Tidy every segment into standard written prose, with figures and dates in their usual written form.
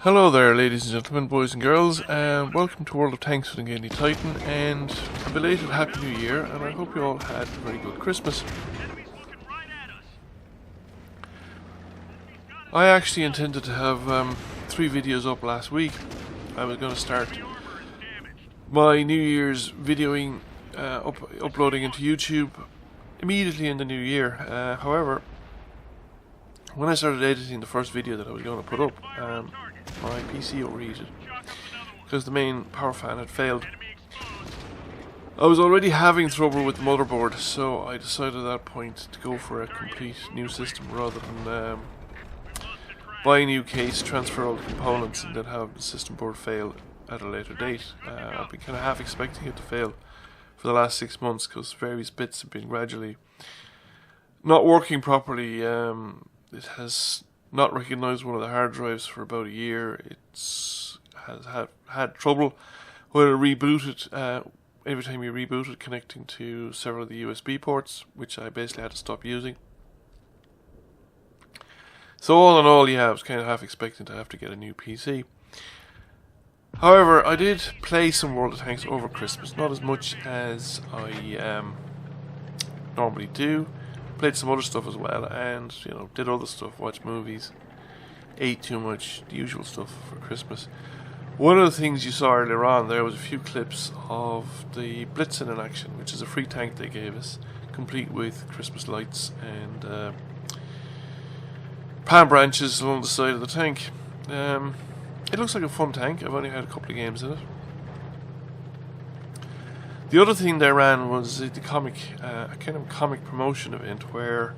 Hello there, ladies and gentlemen, boys and girls, and welcome to World of Tanks with Ungainly Titan, and a belated Happy New Year, and I hope you all had a very good Christmas. I actually intended to have 3 videos up last week. I was going to start my New Year's videoing, uploading into YouTube immediately in the new year. However, when I started editing the first video that I was going to put up, my PC overheated because the main power fan had failed. I was already having trouble with the motherboard, so I decided at that point to go for a complete new system rather than buy a new case, transfer all the components, and then have the system board fail at a later date. I've been kind of half expecting it to fail for the last 6 months because various bits have been gradually not working properly. It has not recognized one of the hard drives for about a year. It's had trouble when it rebooted. Every time you reboot it, connecting to several of the USB ports, which I basically had to stop using. So all in all, yeah, I was kind of half expecting to have to get a new PC. However, I did play some World of Tanks over Christmas, not as much as I normally do. Played some other stuff as well, and did other stuff, watched movies, ate too much, the usual stuff for Christmas. One of the things you saw earlier on, there was a few clips of the Blitzen in action, which is a free tank they gave us, complete with Christmas lights and palm branches along the side of the tank. It looks like a fun tank. I've only had a couple of games in it. The other thing they ran was the comic, a kind of comic promotion event where,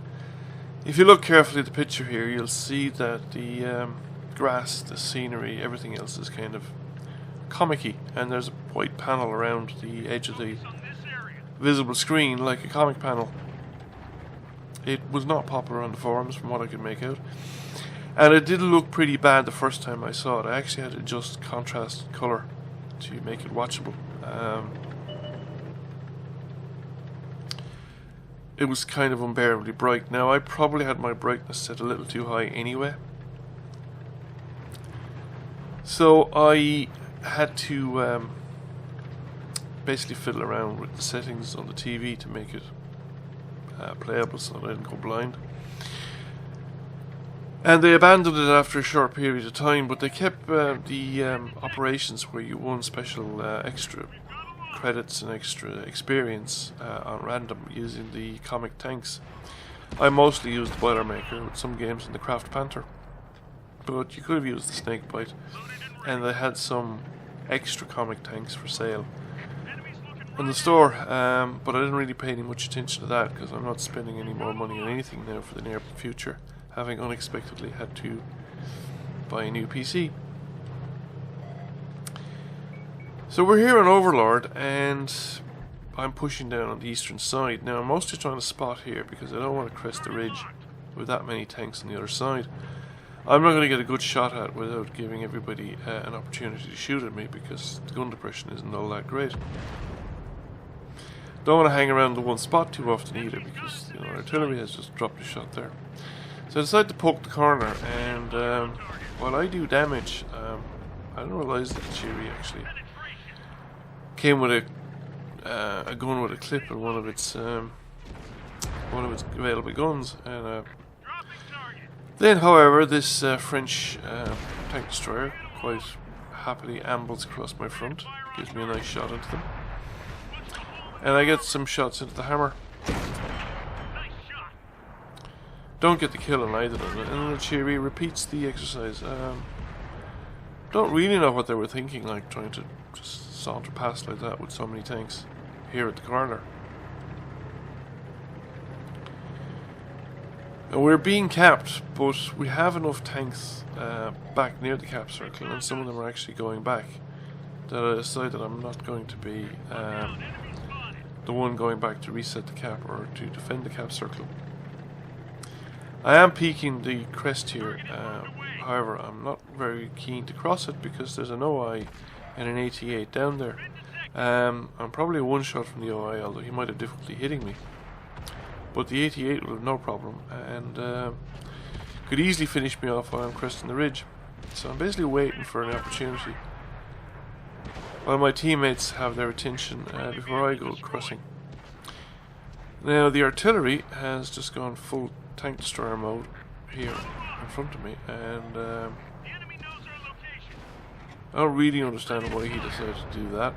if you look carefully at the picture here, you'll see that the grass, the scenery, everything else is kind of comic-y, and there's a white panel around the edge of the visible screen like a comic panel. It was not popular on the forums from what I could make out, and it did look pretty bad the first time I saw it. I actually had to adjust contrast and colour to make it watchable. It was kind of unbearably bright. Now, I probably had my brightness set a little too high anyway, so I had to basically fiddle around with the settings on the TV to make it playable so that I didn't go blind. And they abandoned it after a short period of time, but they kept the operations where you won special extra credits and extra experience on random using the comic tanks. I mostly used the Boilermaker with some games in the Craft Panther, but you could have used the Snakebite, and they had some extra comic tanks for sale in the store, but I didn't really pay any much attention to that because I'm not spending any more money on anything now for the near future, having unexpectedly had to buy a new PC. So we're here on Overlord, and I'm pushing down on the eastern side. Now I'm mostly trying to spot here because I don't want to crest the ridge with that many tanks on the other side. I'm not going to get a good shot at it without giving everybody an opportunity to shoot at me because the gun depression isn't all that great. Don't want to hang around the one spot too often either because artillery has just dropped a shot there. So I decided to poke the corner, and while I do damage, I didn't realise that the Cheery actually came with a gun with a clip in one of its available guns, and then, however, this French tank destroyer quite happily ambles across my front, gives me a nice shot into them, and I get some shots into the hammer. Don't get the kill on either of them, and the Cheery repeats the exercise. Don't really know what they were thinking, like trying to just saunter past like that with so many tanks here at the corner. Now we're being capped, but we have enough tanks back near the cap circle, and some of them are actually going back, that I decided I'm not going to be the one going back to reset the cap or to defend the cap circle. I am peeking the crest here, however I'm not very keen to cross it because there's an OI and an 88 down there. I'm probably a one shot from the OI, although he might have difficulty hitting me. But the 88 will have no problem and could easily finish me off while I'm cresting the ridge. So I'm basically waiting for an opportunity while my teammates have their attention before I go crossing. Now the artillery has just gone full tank destroyer mode here in front of me, and I don't really understand why he decided to do that.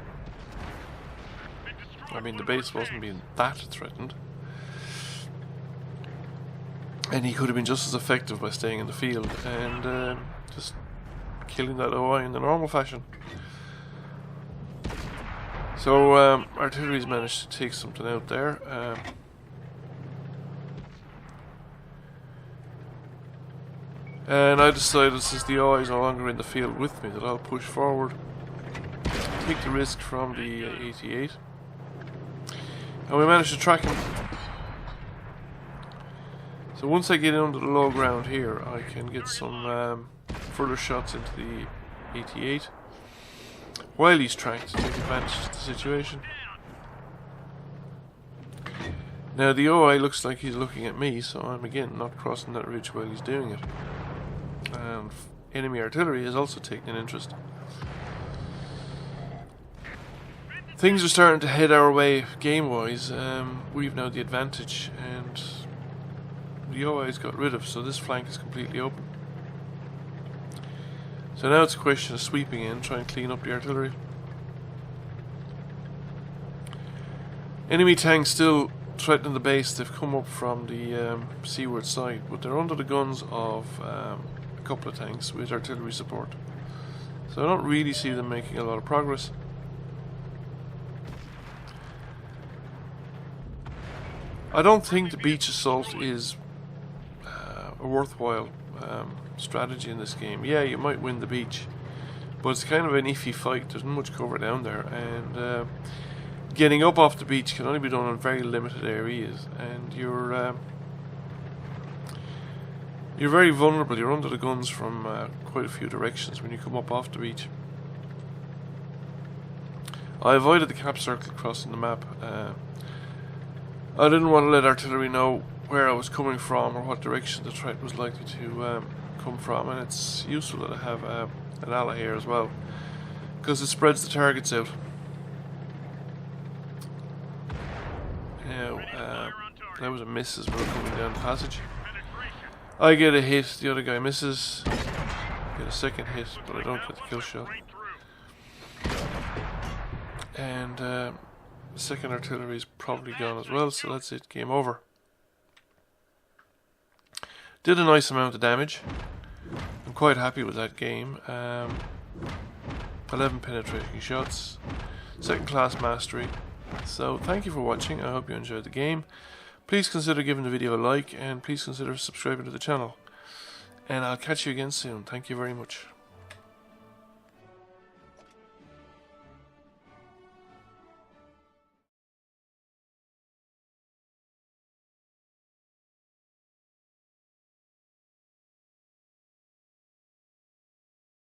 I mean, the base wasn't being that threatened, and he could have been just as effective by staying in the field and just killing that OI in the normal fashion. So artillery's managed to take something out there. And I decided, since the OI is no longer in the field with me, that I'll push forward, take the risk from the 88. And we managed to track him. So once I get onto the low ground here, I can get some further shots into the 88 while he's tracked to take advantage of the situation. Now the OI looks like he's looking at me, so I'm again not crossing that ridge while he's doing it. And enemy artillery has also taken an interest. Things are starting to head our way game-wise. We've now the advantage, and the OI's got rid of, so this flank is completely open. So now it's a question of sweeping in, try and clean up the artillery. Enemy tanks still threatening the base. They've come up from the seaward side, but they're under the guns of a couple of tanks with artillery support. So I don't really see them making a lot of progress. I don't think the beach assault is a worthwhile strategy in this game. Yeah, you might win the beach, but it's kind of an iffy fight. There's not much cover down there, and getting up off the beach can only be done in very limited areas, and you're very vulnerable. You're under the guns from quite a few directions when you come up off the beach. I avoided the cap circle crossing the map. I didn't want to let artillery know where I was coming from or what direction the threat was likely to come from, and it's useful that I have an ally here as well, because it spreads the targets out. Now, that was a miss as we were coming down the passage. I get a hit, the other guy misses. Get a second hit, but I don't get the kill shot. And the second artillery is probably gone as well, so that's it, game over. Did a nice amount of damage. I'm quite happy with that game. 11 penetrating shots, second class mastery. So thank you for watching. I hope you enjoyed the game. Please consider giving the video a like, and please consider subscribing to the channel. And I'll catch you again soon. Thank you very much.